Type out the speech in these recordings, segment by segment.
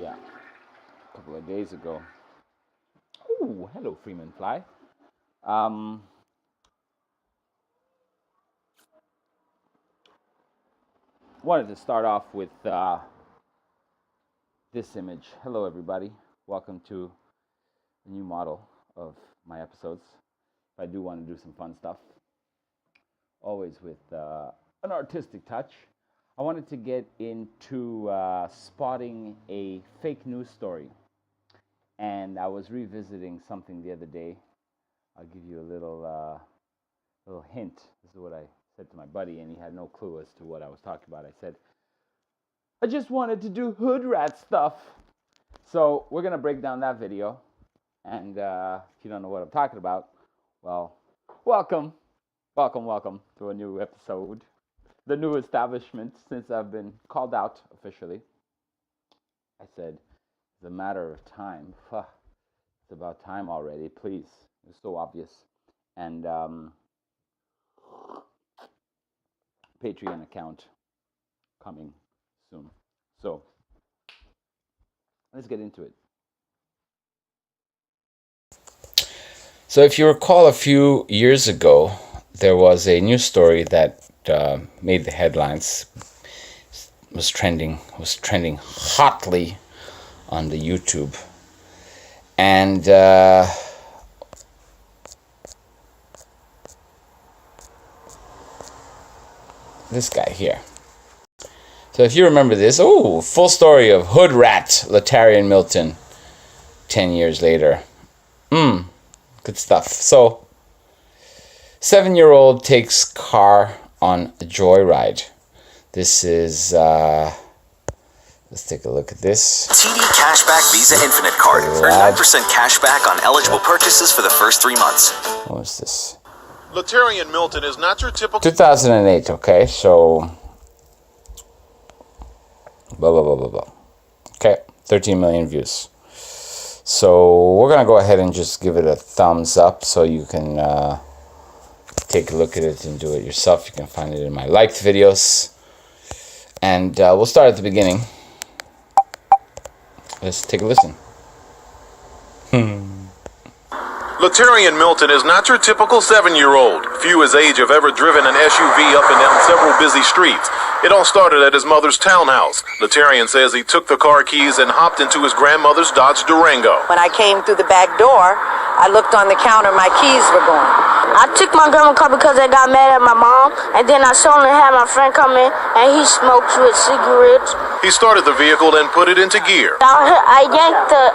yeah, a couple of days ago. Ooh, hello, Freeman Fly. Wanted to start off with this image. Hello, everybody. Welcome to a new model of my episodes. I do want to do some fun stuff, always with an artistic touch. I wanted to get into spotting a fake news story. And I was revisiting something the other day. I'll give you a little hint. This is what I said to my buddy, and he had no clue as to what I was talking about. I said, I just wanted to do hood rat stuff. So we're going to break down that video. And if you don't know what I'm talking about, well, welcome to a new episode. The new establishment since I've been called out officially. I said, it's a matter of time. It's about time already, please. It's so obvious. And Patreon account coming soon. So let's get into it. So if you recall, a few years ago, there was a news story that made the headlines. Was trending hotly on the YouTube. And this guy here. So if you remember this, full story of hood rat Latarian Milton 10 years later. Good stuff. So 7-year-old takes car on a joyride. This is let's take a look at this. TD Cashback Visa Infinite Card. Earn 9% cashback on eligible purchases for the first 3 months. What is this? Latarian Milton is not your typical... 2008, okay, so... Blah. Okay, 13 million views. So we're going to go ahead and just give it a thumbs up so you can take a look at it and do it yourself. You can find it in my liked videos. And we'll start at the beginning. Let's take a listen. Latarian Milton is not your typical 7-year-old. Few his age have ever driven an SUV up and down several busy streets. It all started at his mother's townhouse. Latarian says he took the car keys and hopped into his grandmother's Dodge Durango. When I came through the back door, I looked on the counter, my keys were gone. I took my grandma's car because I got mad at my mom, and then I suddenly had my friend come in, and he smokes with cigarettes. He started the vehicle and put it into gear. I yanked the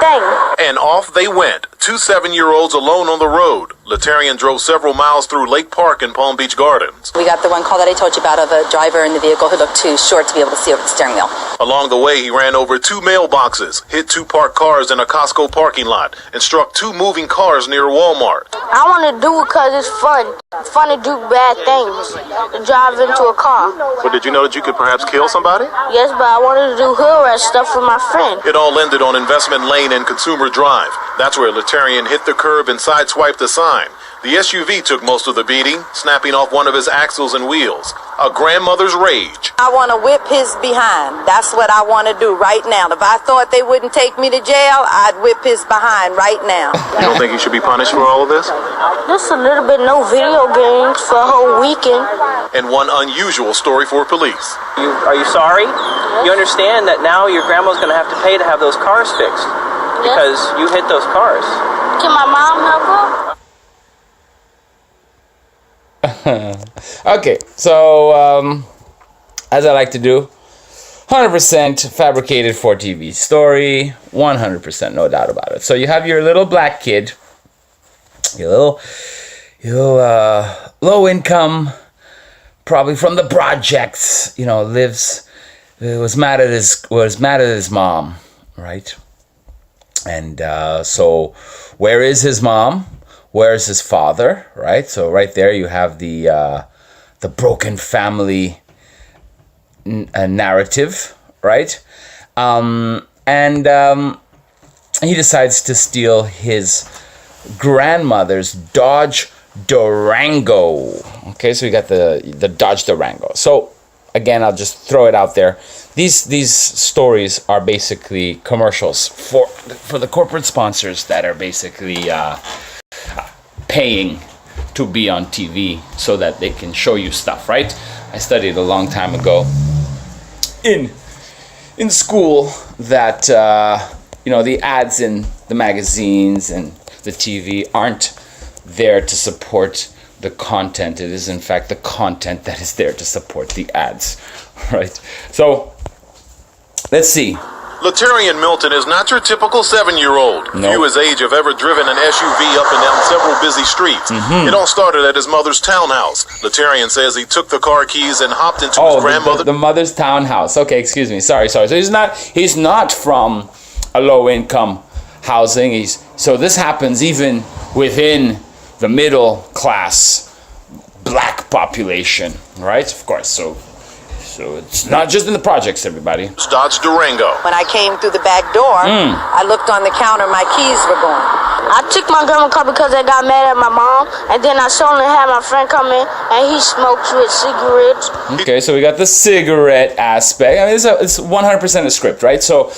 thing. And off they went. 2 7-year-olds alone on the road. Latarian drove several miles through Lake Park and Palm Beach Gardens. We got the one call that I told you about of a driver in the vehicle who looked too short to be able to see over the steering wheel. Along the way, he ran over 2 mailboxes, hit 2 parked cars in a Costco parking lot, and struck 2 moving cars near Walmart. I want to do it because it's fun. It's fun to do bad things, to drive into a car. But did you know that you could perhaps kill somebody? Yes, but I wanted to do hood rat stuff with my friend. It all ended on Investment Lane and Consumer Drive. That's where Latarian hit the curb and sideswiped a sign. The SUV took most of the beating, snapping off one of his axles and wheels. A grandmother's rage. I want to whip his behind. That's what I want to do right now. If I thought they wouldn't take me to jail, I'd whip his behind right now. You don't think he should be punished for all of this? Just a little bit, no video games for a whole weekend. And one unusual story for police. Are you sorry? You understand that now your grandma's going to have to pay to have those cars fixed because you hit those cars. Can my mom help her? Okay, so as I like to do, 100% fabricated for TV story, 100%, no doubt about it. So you have your little black kid, your little low income, probably from the projects, was mad at his mom, right? And so where is his mom? Where's his father, right? So right there you have the broken family narrative, right? And he decides to steal his grandmother's Dodge Durango. Okay, so we got the Dodge Durango. So again, I'll just throw it out there. these stories are basically commercials for the corporate sponsors that are basically paying to be on TV so that they can show you stuff, right? I studied a long time ago in school that the ads in the magazines and the TV aren't there to support the content. It is in fact the content that is there to support the ads, right? So let's see. Latarian Milton is not your typical 7-year-old. Nope. Few his age have ever driven an SUV up and down several busy streets. It all started at his mother's townhouse. Latarian says he took the car keys and hopped into his grandmother. The mother's townhouse. Okay, excuse me. Sorry. So he's not from a low-income housing. So this happens even within the middle class black population, right? Of course. So it's not just in the projects, everybody. Dodge Durango. When I came through the back door, I looked on the counter, my keys were gone. I took my grandma car because I got mad at my mom, and then I saw and had my friend come in, and he smokes with cigarettes. Okay, so we got the cigarette aspect. I mean, it's 100% a script, right? So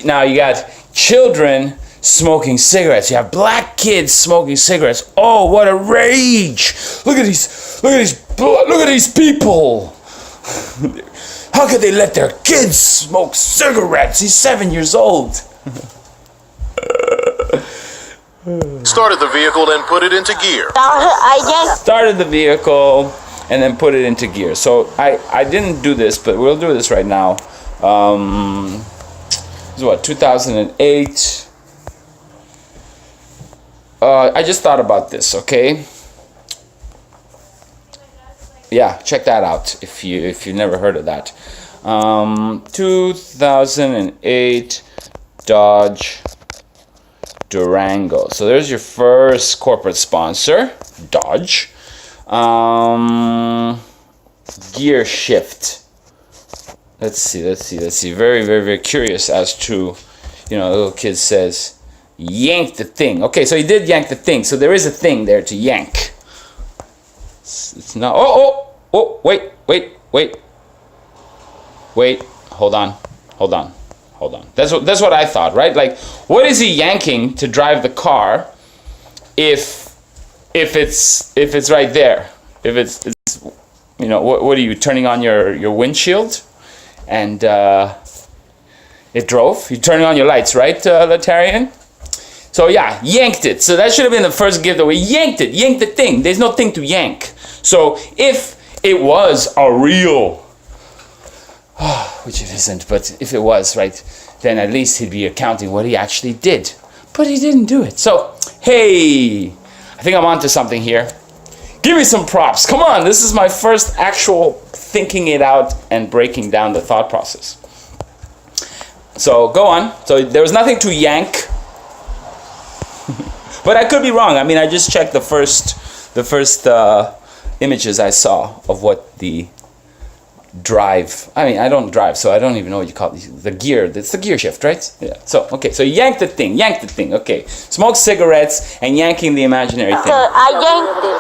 now you got children smoking cigarettes. You have black kids smoking cigarettes. Oh, what a rage! Look at these people. How could they let their kids smoke cigarettes? He's 7 years old. Started the vehicle and put it into gear. Started the vehicle and then put it into gear. So I didn't do this, but we'll do this right now. This is what, 2008. I just thought about this, okay? Yeah, check that out if you've never heard of that. 2008 Dodge Durango. So there's your first corporate sponsor, Dodge. Gear shift. Let's see. Very, very, very curious as to, the little kid says, yank the thing. Okay, so he did yank the thing. So there is a thing there to yank. It's not. Oh! Wait. Hold on. That's what I thought, right? Like, what is he yanking to drive the car? If it's right there, if it's what are you turning on your windshield, and it drove. You're turning on your lights, right, Latarian? So yeah, yanked it. So that should have been the first giveaway. Yanked the thing. There's no thing to yank. So if it was a real, which it isn't, but if it was, right, then at least he'd be accounting what he actually did. But he didn't do it. So, hey, I think I'm onto something here. Give me some props. Come on, this is my first actual thinking it out and breaking down the thought process. So, go on. So, there was nothing to yank. But I could be wrong. I mean, I just checked the first images I saw of what the drive. I mean, I don't drive, so I don't even know what you call it. The gear. It's the gear shift, right? Yeah. So, okay. So yank the thing. Okay. Smoke cigarettes and yanking the imaginary thing. I yanked the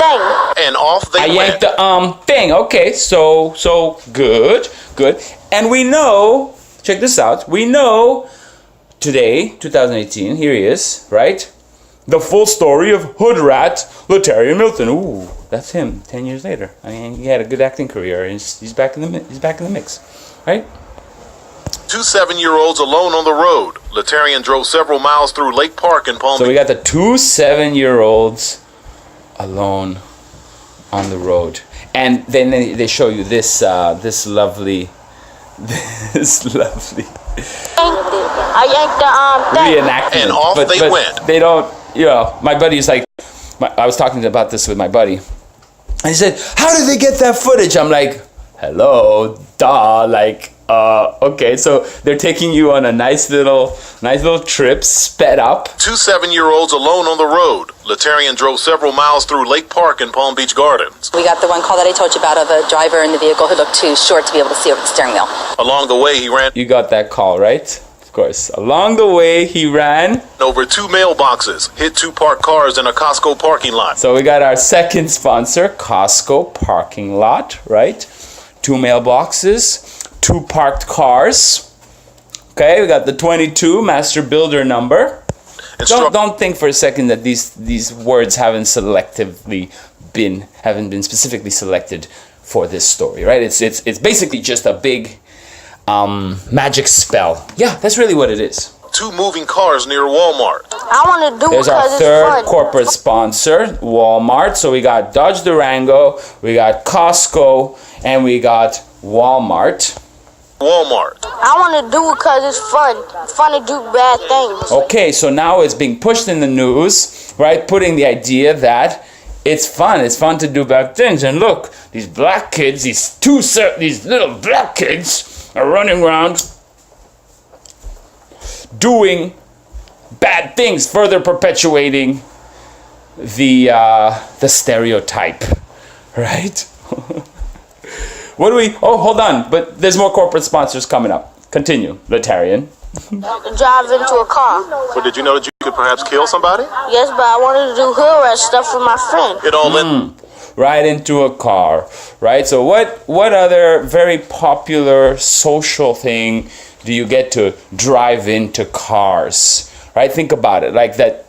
thing. And off they went. I yanked the thing. Okay. So good. And we know. Check this out. We know. Today, 2018, here he is, right? The full story of hood rat Latarian Milton. Ooh, that's him. 10 years later. I mean, he had a good acting career. He's back in the mix, right? 2 7-year-olds alone on the road. Latarian drove several miles through Lake Park in Palm Beach. So we got the 2 7-year-olds alone on the road, and then they show you this lovely. I yanked the thing. Reenactment. And off but they went. They don't, my buddy's like, I was talking about this with my buddy. And he said, how did they get that footage? I'm like, hello, duh, like, okay, so they're taking you on a nice little trip, sped up. 2 7-year-olds alone on the road. Latarian drove several miles through Lake Park in Palm Beach Gardens. We got the one call that I told you about of a driver in the vehicle who looked too short to be able to see over the steering wheel. Along the way, he ran. You got that call, right? Of course. Along the way, he ran over 2 mailboxes, hit 2 parked cars in a Costco parking lot. So we got our second sponsor, Costco parking lot, right? 2 mailboxes, 2 parked cars. Okay, we got the 22 master builder number. Don't think for a second that these words haven't been specifically selected for this story, right? It's basically just a big magic spell. Yeah, that's really what it is. 2 moving cars near Walmart. I want to do it There's our because it's third fun. corporate sponsor, Walmart. So we got Dodge Durango, we got Costco, and we got Walmart. I want to do it because it's fun. Fun to do bad things. Okay, so now it's being pushed in the news, right? Putting the idea that it's fun to do bad things. And look, these black kids, these little black kids are running around doing bad things, further perpetuating the stereotype, right? What do we? Oh, hold on, but there's more corporate sponsors coming up. Continue, Letarian. Drive into a car. But did you know that you could perhaps kill somebody? Yes, but I wanted to do hood rat stuff with my friend. It all lit. Right into a car, right? So what other very popular social thing do you get to drive into cars, right? Think about it, like that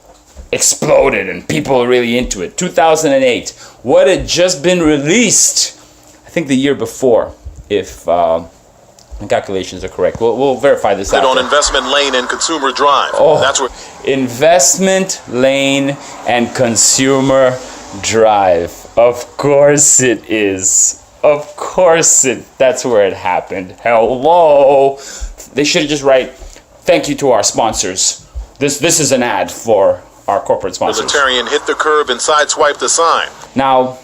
exploded and people are really into it. 2008, what had just been released, I think the year before, if my calculations are correct. We'll verify this Lit after. on Investment Lane and Consumer Drive. Oh, That's where Investment Lane and Consumer Drive. Of course it is. Of course that's where it happened. Hello. They should just write, thank you to our sponsors. This is an ad for our corporate the sponsors. Libertarian hit the curb and sideswiped the sign. Now,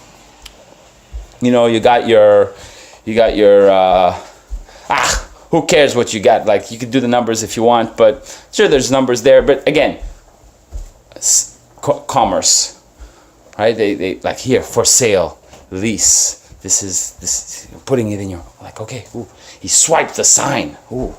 you know, you got your who cares what you got? Like, you could do the numbers if you want, but sure, there's numbers there. But again, commerce, right? They like, here, for sale, lease. This is putting it in your, like, okay, ooh, he swiped the sign. Ooh.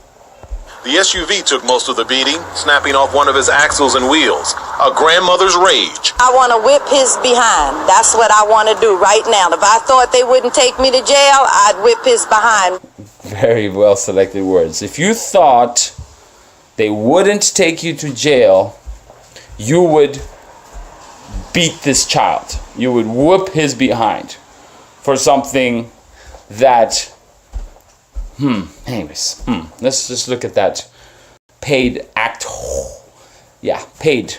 The SUV took most of the beating, snapping off one of his axles and wheels. A grandmother's rage. I want to whip his behind. That's what I want to do right now. If I thought they wouldn't take me to jail, I'd whip his behind. Very well selected words. If you thought they wouldn't take you to jail, you would beat this child. You would whoop his behind for something that, anyways, let's just look at that paid act. Yeah, paid.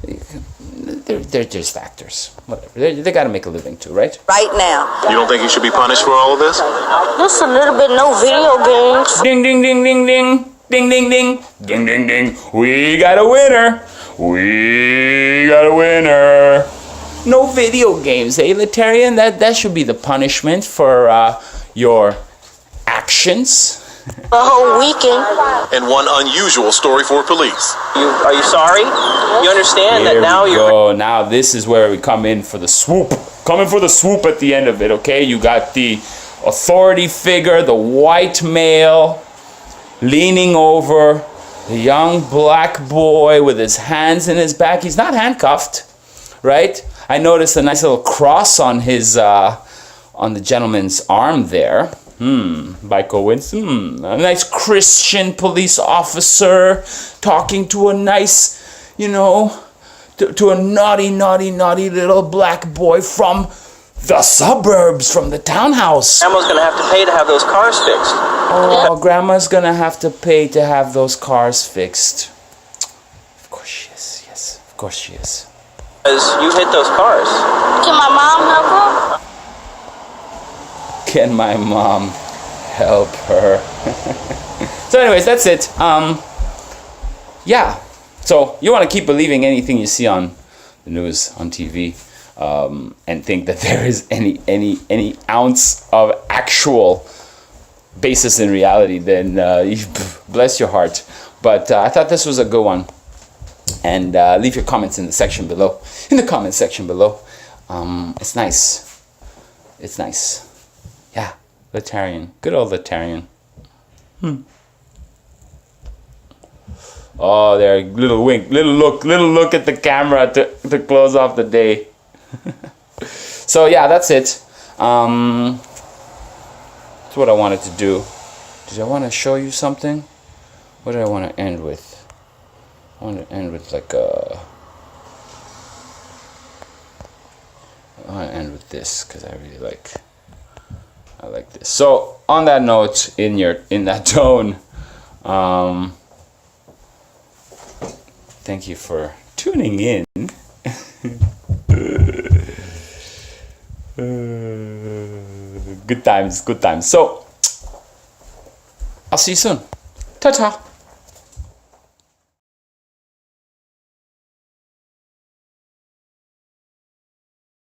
They're just actors. Whatever. They got to make a living too, right? Right now. You don't think he should be punished for all of this? Just a little bit, no video games. Ding, ding, ding, ding, ding. Ding, ding, ding. Ding, ding, ding. We got a winner. We got a winner. No video games, eh, Letarian? That should be the punishment for your actions. A whole weekend. And one unusual story for police. Are you sorry? You understand that now you're... Oh, now this is where we come in for the swoop. Coming for the swoop at the end of it, okay? You got the authority figure, the white male, leaning over the young black boy with his hands in his back. He's not handcuffed, right? I noticed a nice little cross on his, on the gentleman's arm there. By coincidence, a nice Christian police officer talking to a nice, to a naughty little black boy from the suburbs, from the townhouse. Grandma's going to have to pay to have those cars fixed. Oh, Grandma's going to have to pay to have those cars fixed. Of course she is, yes, of course she is. Because you hit those cars. Can my mom help her? Can my mom help her? So anyways, that's it. Yeah. So you want to keep believing anything you see on the news, on TV, and think that there is any ounce of actual basis in reality, then bless your heart. But I thought this was a good one. And leave your comments in the section below. In the comment section below. It's nice. It's nice. Yeah, Letarian. Good old Letarian. Oh, there, little wink, little look at the camera to close off the day. So yeah, that's it. That's what I wanted to do. Did I want to show you something? What did I want to end with? I want to end with like a... I want to end with this because I really like... I like this. So on that note, in that tone, thank you for tuning in. Good times, good times. So I'll see you soon. Ta-ta.